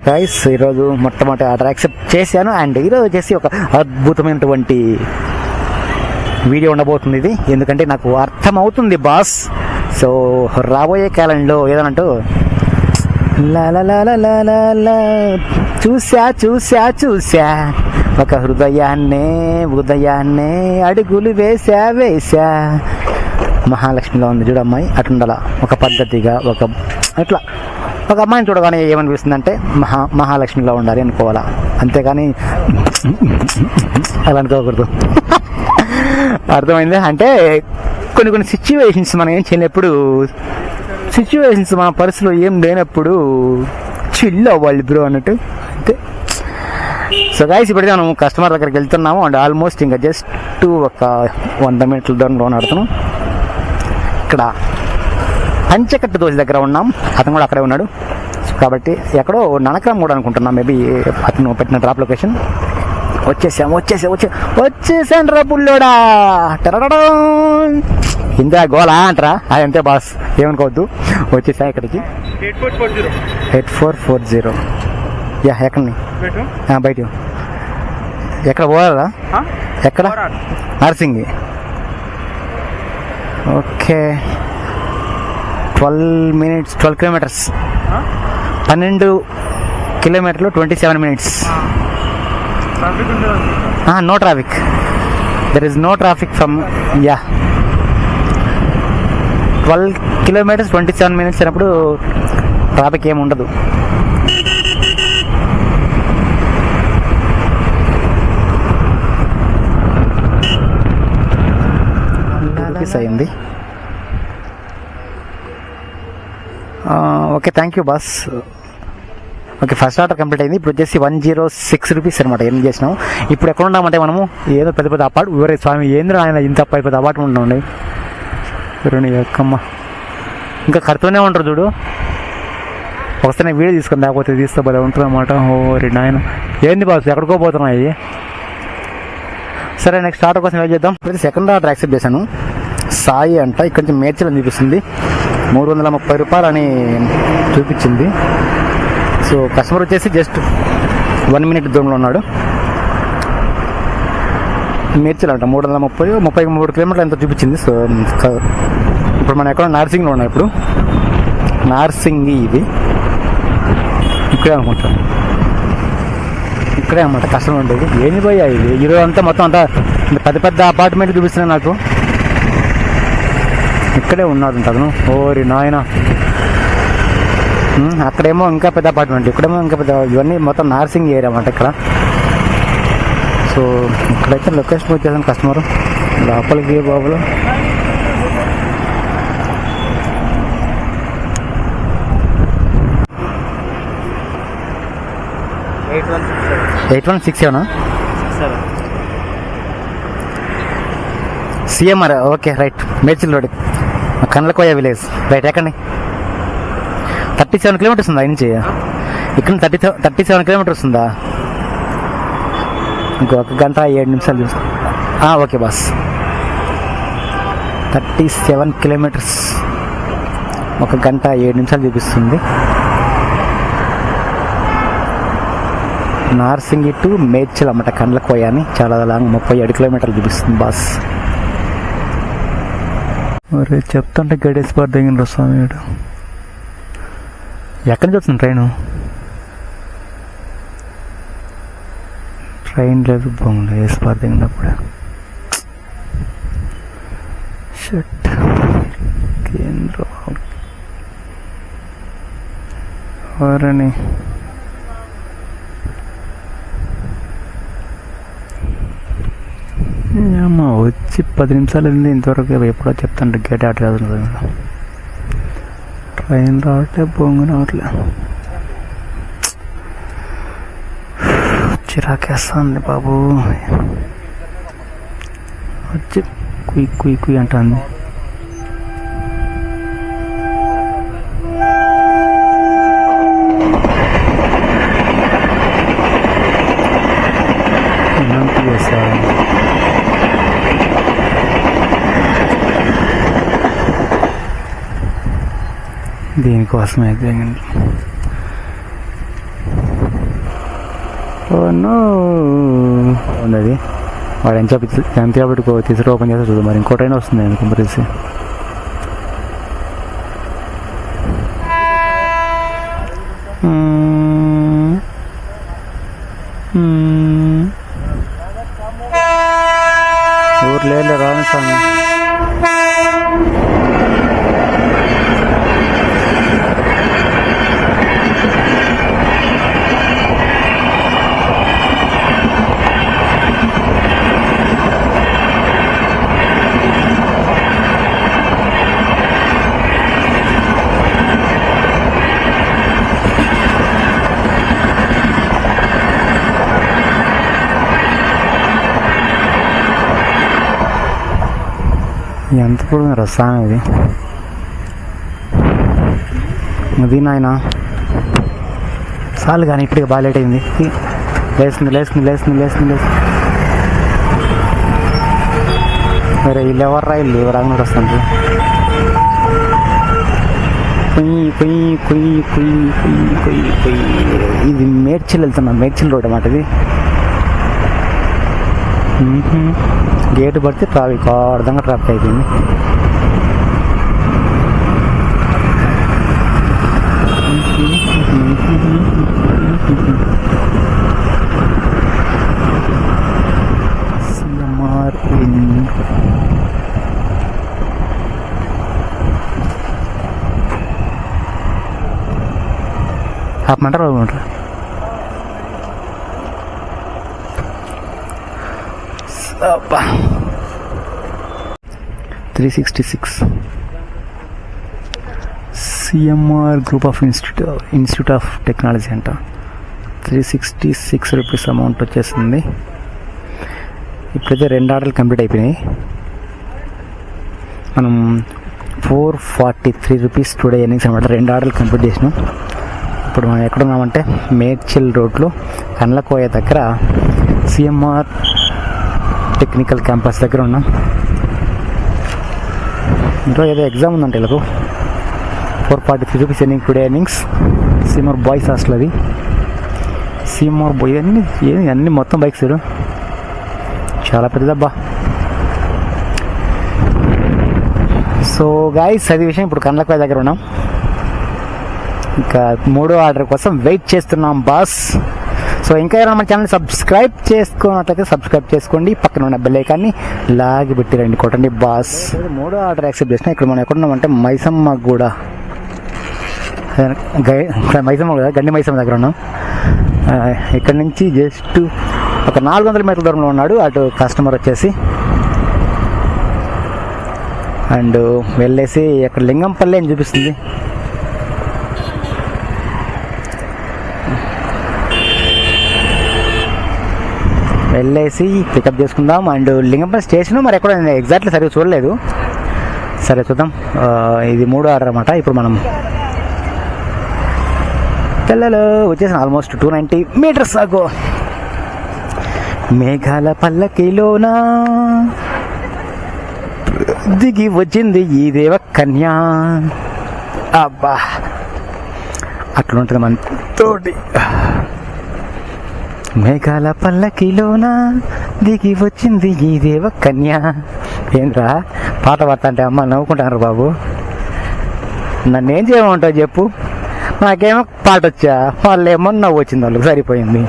Guys ఈరోజు మొట్టమొదటి order accept చేశాను అండ్ ఈరోజు వచ్చేసి ఒక అద్భుతమైనటువంటి వీడియో ఉండబోతుంది ఇది. ఎందుకంటే నాకు అర్థమవుతుంది బాస్. సో రాబోయే కాలంలో ఏదనంటూ చూసా చూసా చూసా ఒక హృదయాన్నే అడుగులు వేసా మహాలక్ష్మిలో ఉంది చూడు అమ్మాయి. అట్లుండాల ఒక పద్ధతిగా అట్లా ఒక అమ్మాయిని చూడగానే ఏమనిపిస్తుందంటే మహాలక్ష్మిలో ఉండాలి అనుకోవాలా, అంతేగాని అలా అనుకోకూడదు. అర్థమైంది? అంటే కొన్ని సిచ్యువేషన్స్ మనం ఏం చేయనప్పుడు, సిచ్యువేషన్స్ మన పరిస్థితిలో ఏం లేనప్పుడు చిల్ అవ్వాలి బ్రో అన్నట్టు అంతే. సో గైస్ ఇప్పటికే మనం కస్టమర్ దగ్గరికి వెళ్తున్నాము అండ్ ఆల్మోస్ట్ ఇంకా జస్ట్ ఒక 100 మీటర్ల దూరంలో నడుతున్నాం. ఇక్కడ పంచకట్టు దోశ దగ్గర ఉన్నాం, అతను కూడా అక్కడే ఉన్నాడు. కాబట్టి ఎక్కడో ననకరం కూడా అనుకుంటున్నాం, మేబీ అతను పెట్టిన డ్రాప్ లొకేషన్. వచ్చేసాను రా పుల్లోడా. ఇందా గోలా అంటారా? అదంతే బాస్, ఏమనుకోవద్దు. వచ్చేసా ఇక్కడికి 8440. యా ఎక్కడిని బయట ఎక్కడ పోవాలా? ఎక్కడ? నర్సింగ్. ఓకే 12 కిలోమీటర్స్, 12 కిలోమీటర్లు 27 minutes. No traffic, there is no traffic from 12 kilometers 27 minutes అయినప్పుడు ట్రాఫిక్ ఏమి ఉండదు. అయింది. Okay thank you boss. Okay first order complete అయింది. ఇప్పుడు వచ్చేసి 106 rupees అనమాట ఏం చేసినాం. ఇప్పుడు ఎక్కడ ఉన్నామంటే మనము ఏదో పెద్ద అపార్ట్మెంట్, ఊరే స్వామి ఏంద్ర ఆయన ఇంత పెద్ద అపార్ట్మెంట్ ఉండండి ఎక్కమ్మ. ఇంకా కడుతూనే ఉంటారు చూడు. ఒకసారి వీడియో తీసుకొని లేకపోతే తీస్తే భలే ఉంటుంది అన్నమాట. ఓరి నాయన ఏంది బాస్ ఎక్కడికో పోతున్నాయి. సరే నెక్స్ట్ ఆర్డర్ కోసం ఏం చేద్దాం. ఇప్పుడు సెకండ్ ఆర్డర్ యాక్సెప్ట్ చేశాను. సాయి అంట, ఇక్కడ నుంచి మేడ్చల్ అని చూపిస్తుంది. 330 రూపాయలు అని చూపించింది. సో కస్టమర్ వచ్చేసి జస్ట్ 1 minute దూరంలో ఉన్నాడు. మేడ్చల్ అంట 33 కిలోమీటర్లు ఎంత చూపించింది. సో ఇప్పుడు మనం ఎక్కడ నార్సింగ్లో ఉన్నాం. ఇప్పుడు నార్సింగ్ ఇది ఇక్కడే అనుకుంటాం, ఇక్కడే అన్నమాట కస్టమర్ ఉండేది. ఏంది పోయా ఇది ఈరోజు అంతా మొత్తం అంతా పెద్ద అపార్ట్మెంట్ చూపిస్తున్నాయి నాకు. ఇక్కడే ఉన్నాడు అతను. ఓరి నాయన, అక్కడేమో ఇంకా పెద్ద అపార్ట్మెంట్, ఇక్కడేమో ఇంకా పెద్ద. ఇవన్నీ మొత్తం నార్సింగ్ ఏరియా అన్నమాట ఇక్కడ. సో ఇక్కడైతే లొకేషన్ వచ్చేసాను కస్టమర్ లోపలికి బాబులో. Eight 167 CMR. Okay right, Medchal road, Kandlakoya village. Right ఎక్కండి. 37 kilometers ఉందా నుంచి? ఇక్కడ 37 kilometers ఉందా? ఇంకొక 1 గంట 7 నిమిషాలు చూస్తా. ఓకే బాస్, 37 kilometers 1 గంట 7 నిమిషాలు చూపిస్తుంది. నార్సింగి టు మేడ్చల్ అన్నమాట, కండ్లకోయ అని. చాలా లాంగ్ 37 kilometers చూపిస్తుంది బాస్. మరి చెప్తుంటే గడేసి పార్ దగ్గర స్వామి. ఎక్కడి నుంచి వస్తుంది ట్రైన్ లేదు బొంగులు వేసి పార్ దిగినప్పుడే. షట్ కేంద్రం ఎవరని అమ్మా వచ్చి 10 నిమిషాలు అయింది ఇంతవరకు. ఎప్పుడో చెప్తాను గేట్ ఆటలేదు, ట్రైన్ రావట్లే, బొంగు రావట్లే. చిరాకేస్తుంది బాబు. వచ్చి కుయ్ అంటుంది. దీనికోసమే ఉంది అది. వాడు ఎంత కాబట్టి తీసుకు ఓపెన్ చేస్తే చూద్దాం, మరి ఇంకోటైనా వస్తుంది నేను కంపల్సరీ. ఊర్లే రాను స్వామి. ఎంత పొడుగు రసాయనం ఇది. అది నాయన చాలు కానీ ఇప్పటికి బాగా లేట్ అయింది. లేస్తుంది లేస్తుంది లేస్తుంది లేస్తుంది లేస్తుంది. మరి వీళ్ళు ఎవర్రా ఇల్లు రాకుండా వస్తుంది. కొయ్యి కొయ్యి కొయ్యి కొయ్యి కొయ్యి కొయ్యి కొయ్యి. ఇది మేడ్చిల్ వెళ్తున్నా, మేడ్చిల్ రోడ్ అన్నమాట ఇది. గేటు పడితే ట్రాఫిక్ అర్థంగా ట్రాఫిక్ అయిపోయింది. ఆపమంటారా బాగుంటారా? 366 CMR group of institute of technology అంట. 366 రూపీస్ అమౌంట్ వచ్చేసింది. ఇప్పుడైతే 2 ఆర్డర్లు కంప్లీట్ అయిపోయినాయి. మనం 443 రూపీస్ టుడే ఎర్నింగ్స్ అనమాట. 2 ఆర్డర్లు కంప్లీట్ చేసినాం. ఇప్పుడు మనం ఎక్కడున్నామంటే మేడ్చిల్ రోడ్లో కండ్లకోయ దగ్గర సిఎంఆర్ టెక్నికల్ క్యాంపస్ దగ్గర ఉన్నాం. ఇంట్లో ఏదో ఎగ్జామ్ ఉందంటే వీళ్ళకు. 443 rupees earning today earnings. CMR boys hostel అది. సిఎంఆర్ బాయ్ అన్నీ మొత్తం బైక్స్ చాలా పెద్దదబ్బా. సో గాయ్స్ అది విషయం. ఇప్పుడు కండ్లకోయ దగ్గర ఉన్నాం. ఇంకా 3వ ఆర్డర్ కోసం వెయిట్ చేస్తున్నాం బాస్. సో ఇంకా ఎవరైనా మన ఛానల్ సబ్స్క్రైబ్ చేసుకున్నట్లయితే సబ్స్క్రైబ్ చేసుకోండి. పక్కన ఉన్న బెల్ ఐకాన్ని లాగి పెట్టి రండి, కొట్టండి బాస్. 3వ ఆర్డర్ యాక్సెప్ట్ చేసిన. ఇక్కడ మనం ఎక్కడున్నామంటే మైసమ్మ కూడా మైసమ్మ కూడా గండి మైసమ్మ దగ్గర ఉన్నాం. ఇక్కడ నుంచి జస్ట్ ఒక 400 మీటర్ల దూరంలో ఉన్నాడు అటు కస్టమర్ వచ్చేసి. అండ్ వెళ్ళేసి అక్కడ లింగంపల్లి అని చూపిస్తుంది. వెళ్ళేసి పికప్ చేసుకుందాం. అండ్ లింగంపల్లి స్టేషన్ మరి ఎక్కడ ఎగ్జాక్ట్లీ సరిగ్గా చూడలేదు. సరే చూద్దాం. ఇది 3వ ఆర్డర్ అన్నమాట. ఇప్పుడు మనం పిల్లలు వచ్చేసిన ఆల్మోస్ట్ 290 మీటర్స్ ఆగో. మేఘాల పల్లకిలోనా దిగి వచ్చింది ఈ దేవ కన్యా. అబ్బా అట్లుంటుంది మన తోటి. మేఘాల పల్లకిలోన దిగి వచ్చింది ఈ దేవ కన్యా. ఏంద్రా పాట పాడతా అంటే అమ్మ నవ్వుకుంటారు బాబు. నన్ను ఏం చేయమంటావు చెప్పు. నాకేమో పాట వచ్చా, వాళ్ళు ఏమో నవ్వు వచ్చింది, వాళ్ళకి సరిపోయింది.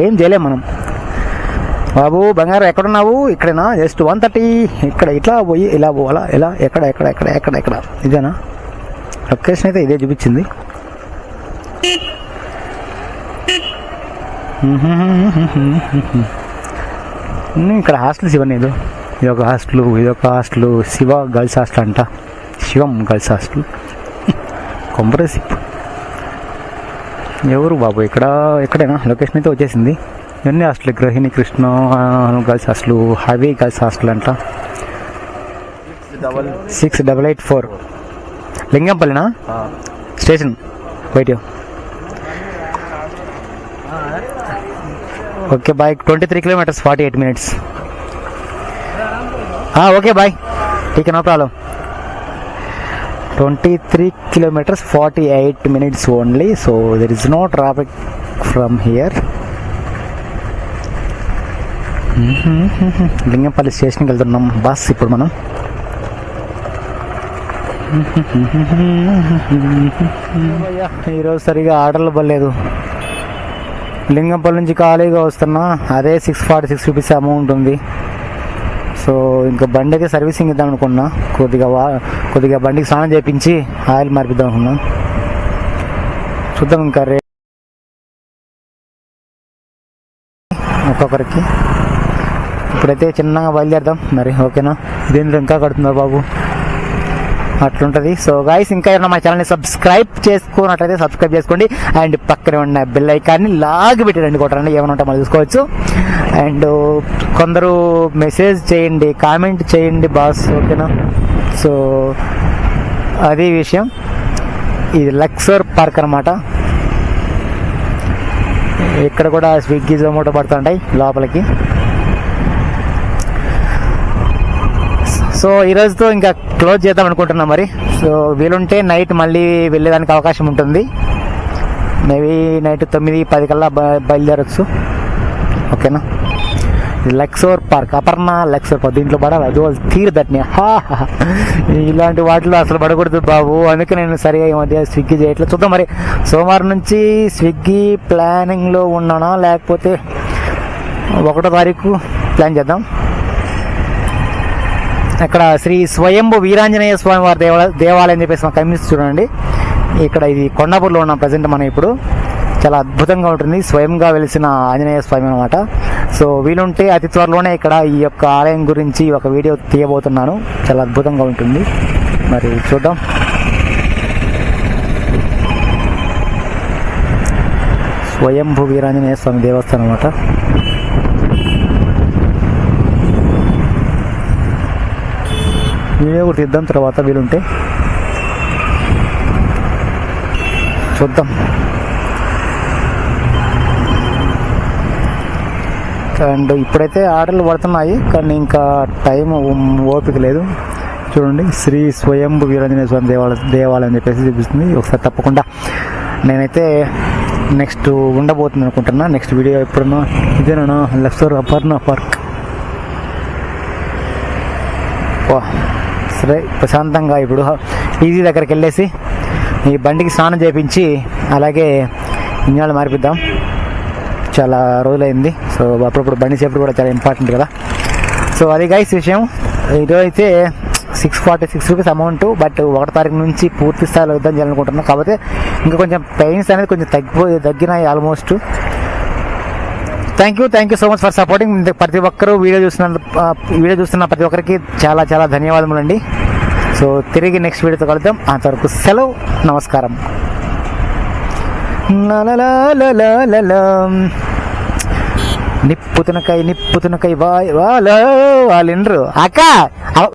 ఏం చేయలేం మనం. బాబు బంగారం ఎక్కడున్నావు? ఇక్కడేనా? జస్ట్ 130. ఇక్కడ ఇట్లా పోయి ఇలా పోవాలా? ఇలా ఎక్కడ ఎక్కడ ఎక్కడ ఎక్కడ ఎక్కడ ఇదేనా లొకేషన్? అయితే ఇదే చూపించింది. ఇక్కడ హాస్టల్స్ ఇవన్నీ. ఇదొక హాస్టల్, ఇదొక హాస్టల్. శివ గర్ల్స్ హాస్టల్ అంట. శివం గర్ల్స్ హాస్టల్. కొంపరేసిప్ ఎవరు బాబు ఇక్కడ? ఎక్కడైనా లొకేషన్ అయితే వచ్చేసింది. ఇవన్నీ hostel. Gruhini Krishna girls hostel, highway girls hostel అంట. 6884 లింగంపల్లినా స్టేషన్ బయట. Okay bye. 23 kilometers 48 minutes. Okay bye, ఠీక్ no problem. 23 kilometers 48 minutes only, so there is no traffic from here. Lingampalli స్టేషన్కి వెళ్తున్నాం బస్ ఇప్పుడు మనం. ఈరోజు సరిగా ఆర్డర్లు పడలేదు. లింగంపల్లి నుంచి ఖాళీగా వస్తున్నా, అదే 646 రూపీస్ అమౌంట్ ఉంది. సో ఇంకా బండి అయితే సర్వీసింగ్ ఇద్దాం అనుకున్నా, కొద్దిగా బండికి స్నానం చేయించి ఆయిల్ మార్పిద్దాం అనుకున్నా. చూద్దాం ఇంకా ఒక్కొక్కరికి. ఇప్పుడైతే చిన్నగా బయలుదేరదాం మరి, ఓకేనా? దీనిలో ఇంకా కడుతున్నారు బాబు, అట్లుంటుంది. సో గైస్, ఇంకా ఏమన్నా మా ఛానల్ని సబ్స్క్రైబ్ చేసుకున్నట్లయితే సబ్స్క్రైబ్ చేసుకోండి. అండ్ పక్కనే ఉన్న బెల్ ఐకాన్ని లాగి పెట్టండి, కొట్టండి, ఏమైనా ఉంటే మనం చూసుకోవచ్చు. అండ్ కొందరు మెసేజ్ చేయండి, కామెంట్ చేయండి బాస్, ఓకేనా? సో అది విషయం. ఇది లక్సర్ పార్క్ అనమాట. ఇక్కడ కూడా స్విగ్గీ జొమాటో పడుతుంటాయి లోపలికి. సో ఈరోజుతో ఇంకా క్లోజ్ చేద్దాం అనుకుంటున్నాం మరి. సో వీలుంటే నైట్ మళ్ళీ వెళ్ళేదానికి అవకాశం ఉంటుంది. మేబీ నైట్ 9-10 కల్లా బయలుదేరచ్చు, ఓకేనా? Luxor park, Aparna Luxor park. దీంట్లో పడాలి, అది తీరు దట్ని. ఇలాంటి వాటిలో అసలు పడకూడదు బాబు, అందుకే నేను సరిగా ఈ మధ్య స్విగ్గీ చేయట్లేదు. చూద్దాం మరి, సోమవారం నుంచి స్విగ్గీ ప్లానింగ్లో ఉన్నానా లేకపోతే 1వ తారీఖు ప్లాన్ చేద్దాం. అక్కడ శ్రీ స్వయంభు వీరాంజనేయ స్వామి వారి దేవాలయం చెప్పేసి మాకు కనిపిస్తుంది చూడండి. ఇక్కడ ఇది కొండాపూర్లో ఉన్నాం ప్రజెంట్ మనం ఇప్పుడు. చాలా అద్భుతంగా ఉంటుంది, స్వయంగా వెలిసిన ఆంజనేయ స్వామి అనమాట. సో వీలుంటే అతి త్వరలోనే ఇక్కడ ఈ యొక్క ఆలయం గురించి ఒక వీడియో తీయబోతున్నాను. చాలా అద్భుతంగా ఉంటుంది, మరి చూద్దాం. స్వయంభు వీరాంజనేయ స్వామి దేవస్థానం అనమాట. వీడియో కూడా తీద్దాం తర్వాత వీలుంటే, చూద్దాం. అండ్ ఇప్పుడైతే ఆర్డర్లు పడుతున్నాయి, కానీ ఇంకా టైం ఓపిక లేదు. చూడండి, శ్రీ స్వయంభు వీరాంజనేయ స్వామి దేవాలయం చెప్పేసి చూపిస్తుంది. ఒకసారి తప్పకుండా నేనైతే నెక్స్ట్ ఉండబోతుంది అనుకుంటున్నా. నెక్స్ట్ వీడియో ఎప్పుడున్నా ఇదేనా లక్సర్ అపర్ణ పార్క్. సరే, ప్రశాంతంగా ఇప్పుడు ఈజీ దగ్గరికి వెళ్ళేసి ఈ బండికి స్నానం చేయించి అలాగే ఇంజనాలు మార్పిద్దాం. చాలా రోజులైంది. సో అప్పుడప్పుడు బండి సేఫ్టీ కూడా చాలా ఇంపార్టెంట్ కదా. సో అది గైస్ విషయం. ఈరోజు అయితే 646 రూపీస్ అమౌంట్, బట్ 1వ తారీఖు నుంచి పూర్తి స్థాయిలో యుద్ధం చేయాలనుకుంటున్నాను. కాకపోతే ఇంకా కొంచెం పెయిన్స్ అనేది కొంచెం తగ్గినాయి almost. Thank you so much for supporting. ప్రతి ఒక్కరూ వీడియో చూస్తున్న ప్రతి ఒక్కరికి చాలా చాలా ధన్యవాదములు అండి. సో తిరిగి నెక్స్ట్ వీడియోతో కలుద్దాం. అంతవరకు సెలవు, నమస్కారం. నిప్పుతునకై వాళ్ళ అక్క